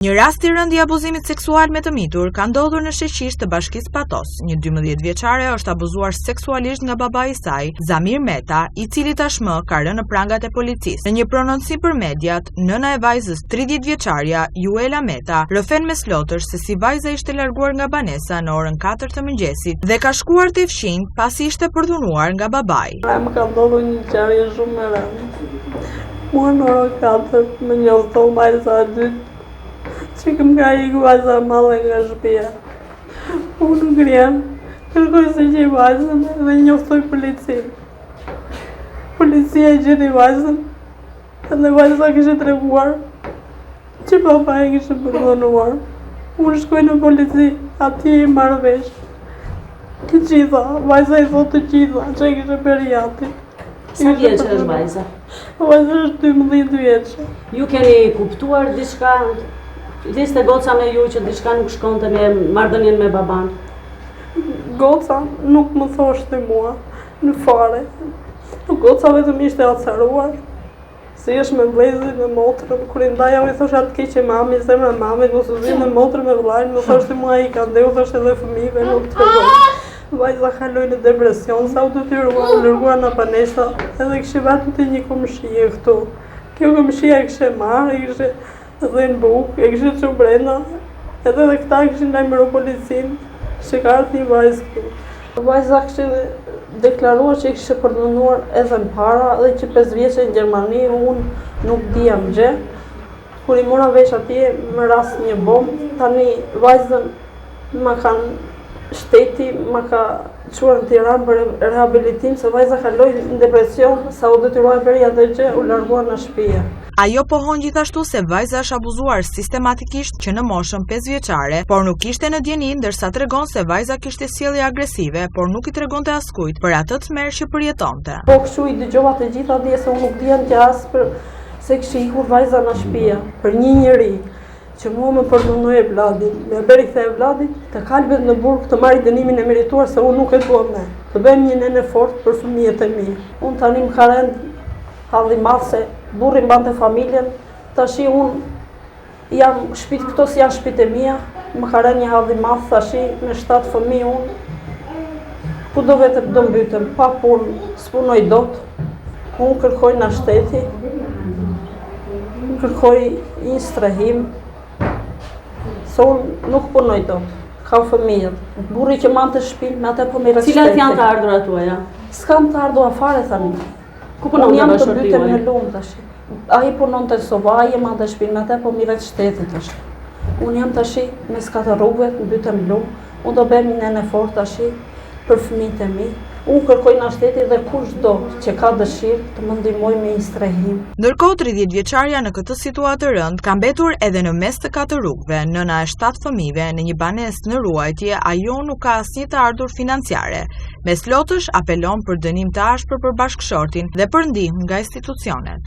Një rast i rënd i abuzimit seksual me të mitur ka ndodhur në Sheqisht të Bashkisë Patos. Një 12 vjeçare është abuzuar seksualisht nga babai i saj, Zamir Meta, i cili tashmë ka rënë në prangat e policisë. Në një prononcim për mediat, nëna e vajzës 30 vjeçaria, Juela Meta, rrëfen me slotësh se si vajza ishte larguar nga banesa në orën 4 të mëngjesit dhe ka shkuar te fshinjtë pasi ishte përdhunuar nga babai. Më ka ndodhur një ngjarje shumë e rëndë. Mua në orën 4 më njofton vajza e dytë që këm ka iku vajza madhe nga shtëpia. Unë nuk rjem, kërkoj se që i vajzën dhe njoftoj policin. Policia e gjeti vajzën dhe vajza kishte treguar që babai kishte përdhunuar. Unë shkoj në polici, atje i marrë vesh. Të gjitha, vajza i thot të gjitha, që kishte periati. Sa vjeç është vajza? Vajza është 12 vjeçë. Ju keni kuptuar diçka? Ishte goca me ju që diçka nuk shkonte me marrëdhënien me baban? Goca nuk më thoshte mua, në fare. Goca vetëm ishte acaruar. Si është me vlezin me motrën, kur i ndaja me thosha të keqe mami, zemra mami, mos u zi me motrën me vllajën, më thoshte mua i ka ndeu, thoshte edhe fëmijëve nuk të rrojnë. Vajza kaloi në depresion, sa u detyruar, u lërgua në panesa, edhe kishte vetëm të një komshie këtu. Kjo komshia e kishte marrë, i kishte dhe në bukë, e kishte që brenda, edhe dhe këta kishin lajmëruar policin, që ka ardhur një vajzë këtu. Vajza kishte deklaruar që kishte përdhunuar edhe në para dhe që 5 vjeçë në Gjermani, unë nuk dija më gjë. Kur i mora vesh atje, më rast një bombë, tani vajzën më kanë shteti, më ka quar në Tiranë për rehabilitim, se vajza kaloi në depresion, sa u detyruar për atë gjë, u larguar në shtëpi. Ajo pohon gjithashtu se vajza është abuzuar sistematikisht që në moshën 5 vjeçare, por nuk ishte në dieni, ndërsa tregon se vajza kishte sjellje agresive, por nuk i tregonte askujt për atë tmerr që përjetonte. Po kështu i dëgjova të gjitha dje se unë nuk dija në qas për se kishte ikur vajza në shtëpi për një njeri që mua më përdhunoi e vladin, me beri kthe e vladit, të kalbet në burg të marrë dënimin e merituar se unë nuk e dua me. Të bëjmë një nene fort për fëmijët e mi. Unë tani më ka rënë halli madh se burri mbante familjen, tashi unë jam shtëpit këto si janë shtëpit e mia, më ka rënë një halli madh tashi me 7 fëmijë unë. Ku do vetëm do mbytem, pa punë, s'punoj dot. Unë kërkoj në shteti, kërkoj një strehim, se unë nuk punoj dot. Kam fëmijët. Burri që mante shtëpinë, me atë po merret shteti. Cilat janë të ardhurat tuaja? S'kam të ardhur fare tani. Ku punon nga bashkëtorë? Unë jam të bytem në lumë tash. Ai punon te Sovaje, mante shtëpinë, me atë po merret shteti tash. Unë jam tash mes 4 rrugëve, në bytem në lumë. Unë do bëjmë një nene fort tash për fëmijët e mi. Unë kërkoj në shteti dhe kushdo që ka dëshirë të më ndihmoj me një strehim. Ndërkohë 30 vjeçaria në këtë situatë të rëndë ka mbetur edhe në mes të 4 rrugëve, nëna e 7 fëmijëve në një banesë në ruajtje, ajo nuk ka asnjë të ardhur financiare. Me slotësh apelon për dënim të ashpër për bashkëshortin dhe për ndihmë nga institucionet.